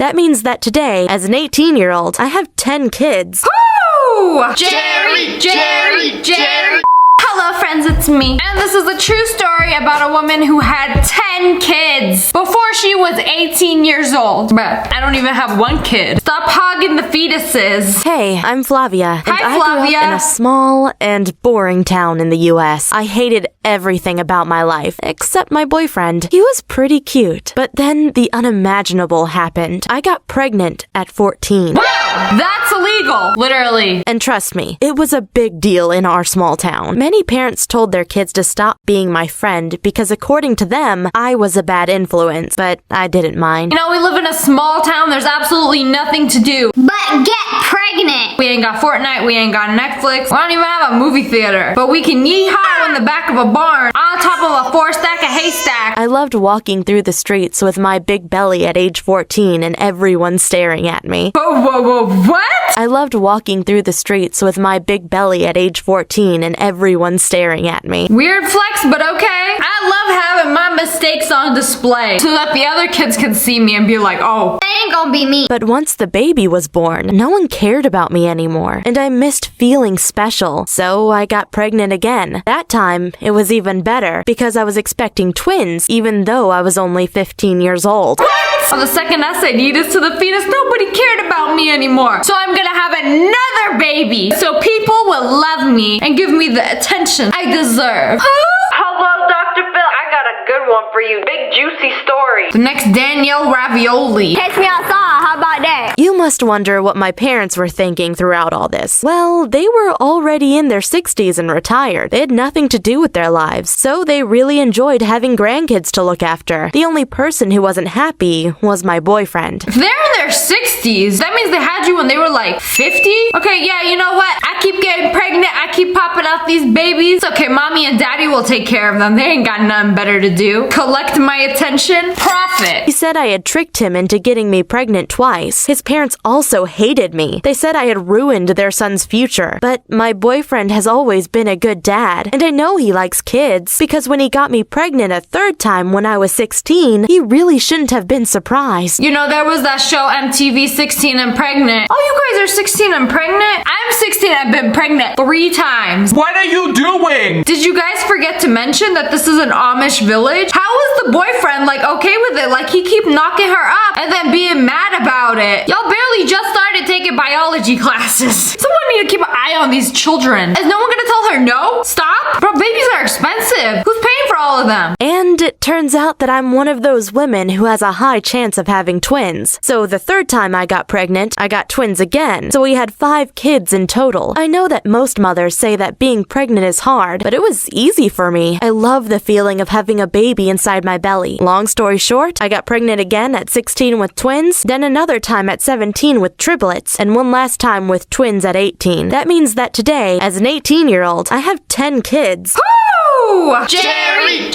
That means that today, as an 18-year-old, I have 10 kids. Woo! Jerry! Hello friends, it's me. And this is a true story about a woman who had 10 kids before she was 18 years old. But I don't even have one kid. Stop hogging the fetuses. Hey, I'm Flavia. And Hi, I Flavia. grew up in a small and boring town in the US. I hated everything about my life, except my boyfriend. He was pretty cute. But then the unimaginable happened. I got pregnant at 14. Wow, that's illegal. Literally. And trust me, it was a big deal in our small town. Many parents told their kids to stop being my friend because according to them, I was a bad influence, but I didn't mind. You know, we live in a small town. There's absolutely nothing to do but get pregnant. We ain't got Fortnite, we ain't got Netflix, we don't even have a movie theater. But we can yeehaw in the back of a barn on top of a 4-stack of haystack. I loved walking through the streets with my big belly at age 14 and everyone staring at me. Whoa, what? I loved walking through the streets with my big belly at age 14 and everyone staring at me. Weird flex, but okay. I love having my mistakes on display so that the other kids can see me and be like, oh, That ain't gonna be me. But once the baby was born, no one cared about me anymore, and I missed feeling special, so I got pregnant again. That time, it was even better, because I was expecting twins, even though I was only 15 years old. So the second I said fetus to the fetus, nobody cared about me anymore. So I'm gonna have another baby so people will love me and give me the attention I deserve. Hello, Dr. Phil. I got a good one for you. Big juicy story. The next Danielle Ravioli. Catch me outside. How about that? You must wonder what my parents were thinking throughout all this. Well, they were already in their 60s and retired. They had nothing to do with their lives, so they really enjoyed having grandkids to look after. The only person who wasn't happy was my boyfriend. If they're in their 60s, that means they had you when they were like 50? Okay, yeah, you know what? I keep getting pregnant. I keep popping out these babies. Okay, mommy and daddy will take care of them. They ain't got nothing better to do. Collect my attention. Profit. He said I had tricked him into getting me pregnant twice. His parents also hated me. They said I had ruined their son's future. But my boyfriend has always been a good dad, and I know he likes kids, because when he got me pregnant a third time when I was 16, he really shouldn't have been surprised. You know, there was that show MTV 16 and Pregnant. Oh, you guys are 16 and pregnant? I'm 16 and I've been pregnant 3 times. What are you doing? Did you guys forget to mention that this is an Amish village? How is the boyfriend like okay with it? Like he keep knocking her up and then being mad about it. Y'all barely just started taking biology classes. Someone need to keep an eye on these children. Is no one gonna tell her no? Stop? Bro, babies are expensive. Who's paying for all of them? And it turns out that I'm one of those women who has a high chance of having twins. So the third time I got pregnant, I got twins again. So we had 5 kids in total. I know that most mothers say that being pregnant is hard, but it was easy for me. I love the feeling of having a baby inside my belly. Long story short, I got pregnant again at 16 with twins, then another time at 17 with triplets, and one last time with twins at 18. That means that today, as an 18-year-old, I have 10 kids. Woo! Jerry!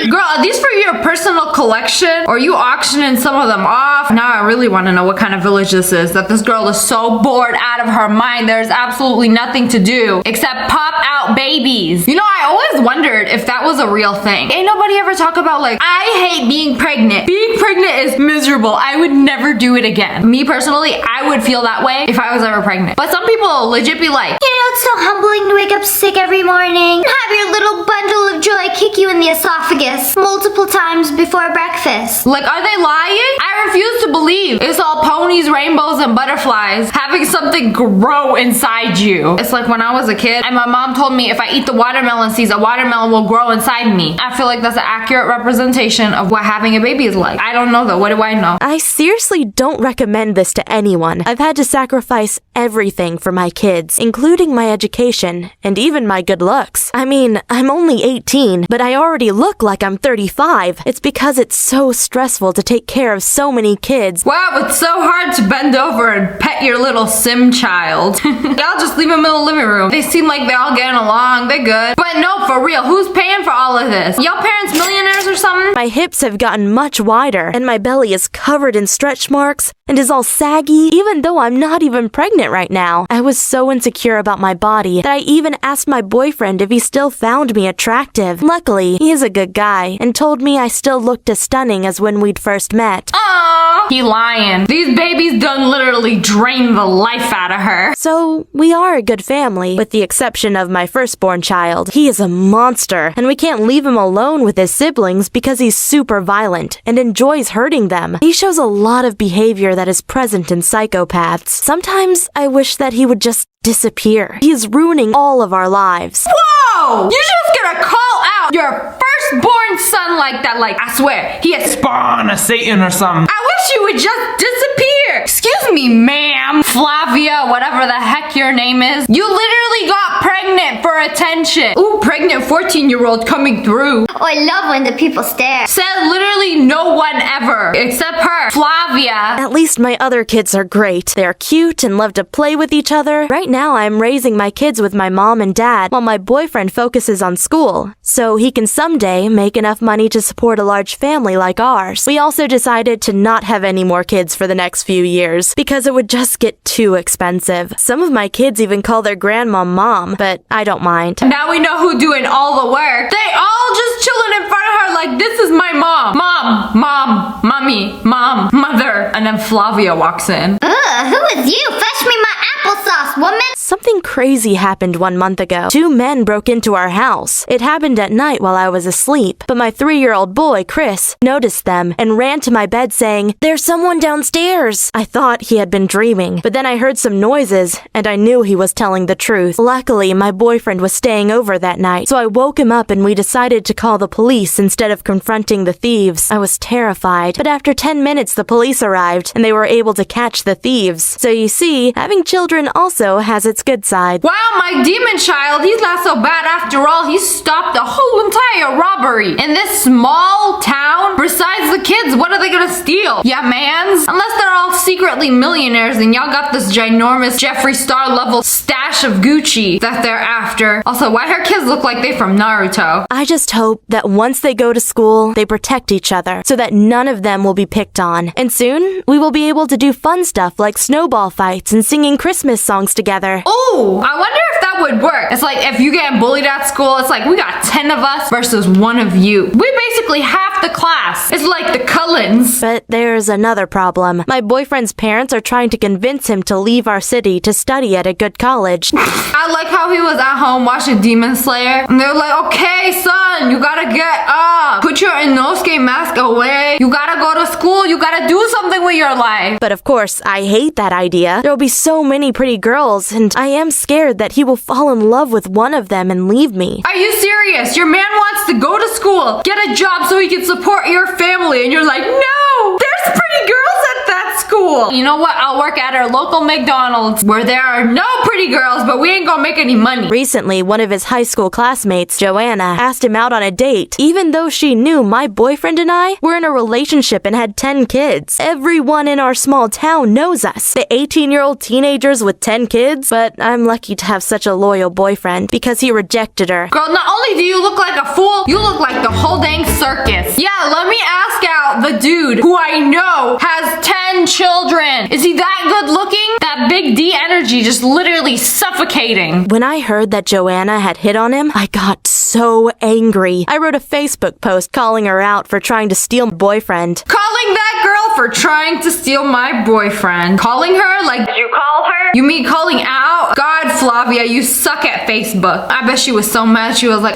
Girl, are these for your personal collection? Or are you auctioning some of them off? Now I really want to know what kind of village this is. That this girl is so bored out of her mind. There's absolutely nothing to do except pop out babies. You know, I always wondered if that was a real thing. Ain't nobody ever talk about like, I hate being pregnant. Being pregnant is miserable. I would never do it again. Me personally, I would feel that way if I was ever pregnant. But some people legit be like, You know, it's so humbling to wake up sick every morning. Have your little bundle of joy kick you in the esophagus multiple times before breakfast. like, are they lying? I refuse to believe it's all ponies, rainbows, and butterflies having something grow inside you. It's like when I was a kid and my mom told me if I eat the watermelon seeds, a watermelon will grow inside me. I feel like that's an accurate representation of what having a baby is like. I don't know though. What do I know? I seriously don't recommend this to anyone. I've had to sacrifice everything for my kids, including my education and even my good looks. I mean, I'm only 18, but I already look like I'm 35. It's because it's so stressful to take care of so many kids. What? Wow, it's so hard to bend over and pet your little sim child. Y'all just leave him in the living room. They seem like they're all getting along. They're good. But no, for real, who's paying for all of this? Y'all parents millionaires or something? My hips have gotten much wider, and my belly is covered in stretch marks and is all saggy, even though I'm not even pregnant right now. I was so insecure about my body that I even asked my boyfriend if he still found me attractive. Luckily, he is a good guy and told me I still looked as stunning as when we'd first met. Aww, he lying. These babies done literally drained the life out of her. So, we are a good family, with the exception of my firstborn child. He is a monster, and we can't leave him alone with his siblings because he's super violent and enjoys hurting them. He shows a lot of behavior that is present in psychopaths. Sometimes I wish that he would just disappear. He is ruining all of our lives. Whoa! You just gonna call out your firstborn son like that? Like, I swear, he is spawn of Satan or something. I wish you would just disappear. Excuse me, ma'am. Flavia, whatever the heck your name is. You literally got pregnant for attention. Ooh, pregnant 14-year-old coming through. Oh, I love when the people stare. Said literally no one ever, except her, Flavia. At least my other kids are great. They are cute and love to play with each other. Right now, I'm raising my kids with my mom and dad while my boyfriend focuses on school, so he can someday make enough money to support a large family like ours. We also decided to not have any more kids for the next few years because it would just get too expensive. Some of my kids even call their grandma mom, but I don't mind. Now we know who doing all the work. They all just chilling in front of her like, this is my mom. Mom, mom, mommy, mom, mother. And then Flavia walks in. Ugh, who is you? Fetch me my applesauce, woman. Something crazy happened 1 month ago. 2 men broke into our house. It happened at night while I was asleep, but my 3-year-old boy, Chris, noticed them and ran to my bed saying, "There's someone downstairs." I thought he had been dreaming, but then I heard some noises and I knew he was telling the truth. Luckily, my boyfriend was staying over that night, so I woke him up and we decided to call the police instead of confronting the thieves. I was terrified, but after 10 minutes the police arrived and they were able to catch the thieves. So you see, having children also has its good side. Wow, my demon child, he's not so bad after all. He stopped the whole entire robbery in this small town. Besides the kids, what are they gonna steal? Yeah, mans? Unless they're all secretly millionaires and y'all got this ginormous Jeffree Star level stash of Gucci that they're after. Also, why her kids look like they from Naruto? I just hope that once they go to school, they protect each other so that none of them will be picked on. And soon, we will be able to do fun stuff like snowball fights and singing Christmas songs together. Ooh, I wonder if that would work. It's like if you get bullied at school, it's like we got 10 of us versus 1 of you. We basically half the class. It's like the Cullens. But there's another problem. My boyfriend's parents are trying to convince him to leave our city to study at a good college. I like how he was at home watching Demon Slayer. And they're like, okay, son, you gotta get up. Put your Inosuke mask away. You gotta go to school. You gotta do something with your life. But of course, I hate that idea. There will be so many pretty girls, and I am scared that he will fall in love with one of them and leave me. Are you serious? Your man wants to go to school, get a job so he can support your family, and you're like, no, there's pretty girls at that school. You know what? I'll work at our local McDonald's where there are no pretty girls, but we ain't gonna make any money. Recently, one of his high school classmates, Joanna, asked him out on a date, even though she knew my boyfriend and I were in a relationship and had 10 kids. Everyone in our small town knows us. The 18-year-old teenagers with 10 kids, but I'm lucky to have such a loyal boyfriend because he rejected her. Girl, not only do you look like a fool, you look like the whole dang circus. Yeah, let me ask out the dude who I know has 10 children. Is he that good looking? That big D energy just literally suffocating. When I heard that Joanna had hit on him, I got so angry. I wrote a Facebook post calling her out for trying to steal my boyfriend. Calling that girl for trying to steal my boyfriend. Calling her like, Did you call her? you mean calling out? God, Flavia, you suck at Facebook. I bet she was so mad she was like,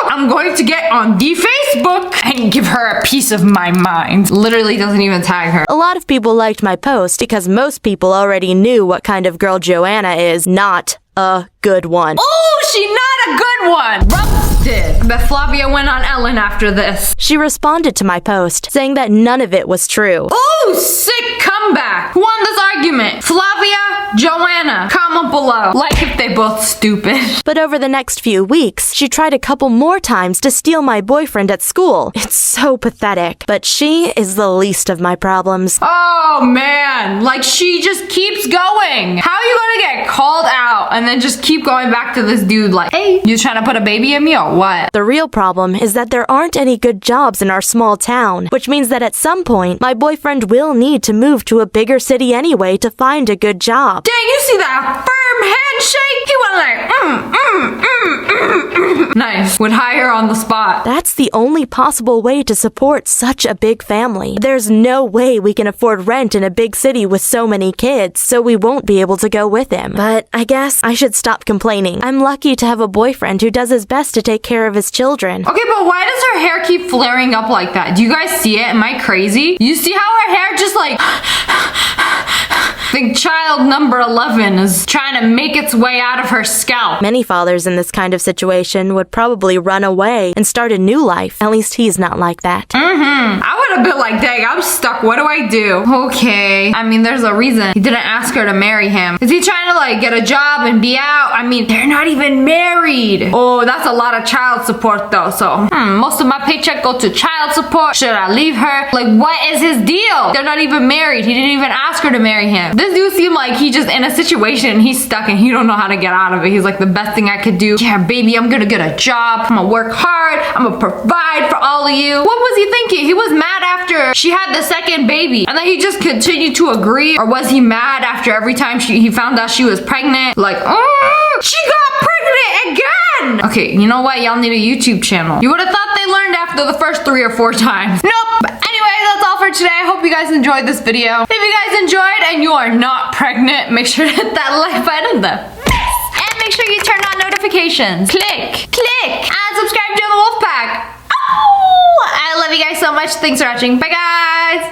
I'm going to get on the Facebook and give her a piece of my mind. Literally doesn't even tag her. A lot of people liked my post because most people already knew what kind of girl Joanna is, not a good one. Oh, she not a good one. Roasted. I bet Flavia went on Ellen after this. She responded to my post, saying that none of it was true. Oh, sick come comeback. Who won this argument? Flavia, Joanna? Comment below. Like if they both stupid. But over the next few weeks, she tried a couple more times to steal my boyfriend at school. It's so pathetic. But she is the least of my problems. Oh man, like she just keeps going. How are you gonna get called out and then just keep going back to this dude like, hey, you trying to put a baby in me or what? The real problem is that there aren't any good jobs in our small town, which means that at some point, my boyfriend will need to move to a bigger city anyway to find a good job. Dang, you see that firm handshake? He went like, Nice. Would hire on the spot. That's the only possible way to support such a big family. There's no way we can afford rent in a big city with so many kids, so we won't be able to go with him. But I guess I should stop complaining. I'm lucky to have a boyfriend who does his best to take care of his children. Okay, but why does her hair keep flaring up like that? Do you guys see it? Am I crazy? You see how her hair just like... I think child number 11 is trying to make its way out of her scalp. Many fathers in this kind of situation would probably run away and start a new life. At least he's not like that. I would have been like, dang, I'm stuck. What do I do? Okay. I mean, there's a reason he didn't ask her to marry him. Is he trying to like get a job and be out? I mean, they're not even married. Oh, that's a lot of child support though. So, most of my paycheck go to child support. Should I leave her? Like, what is his deal? They're not even married. He didn't even ask her to marry him. This dude seemed like he just in a situation, he's stuck and he don't know how to get out of it. He's like, the best thing I could do. Yeah, baby, I'm gonna get a job. I'm gonna work hard. I'm gonna provide for all of you. What was he thinking? He was mad after she had the second baby and then he just continued to agree? Or was he mad after every time he found out she was pregnant? Like, she got pregnant again! Okay, you know what? Y'all need a YouTube channel. You would have thought they learned after the first 3 or 4 times. Nope. But anyway, that's all for today. I hope you guys enjoyed this video. If you guys enjoyed and you are not pregnant, make sure to hit that like button in the face. And make sure you turn on notifications. Click, and subscribe to the Wolf Pack. Oh, I love you guys so much. Thanks for watching. Bye, guys.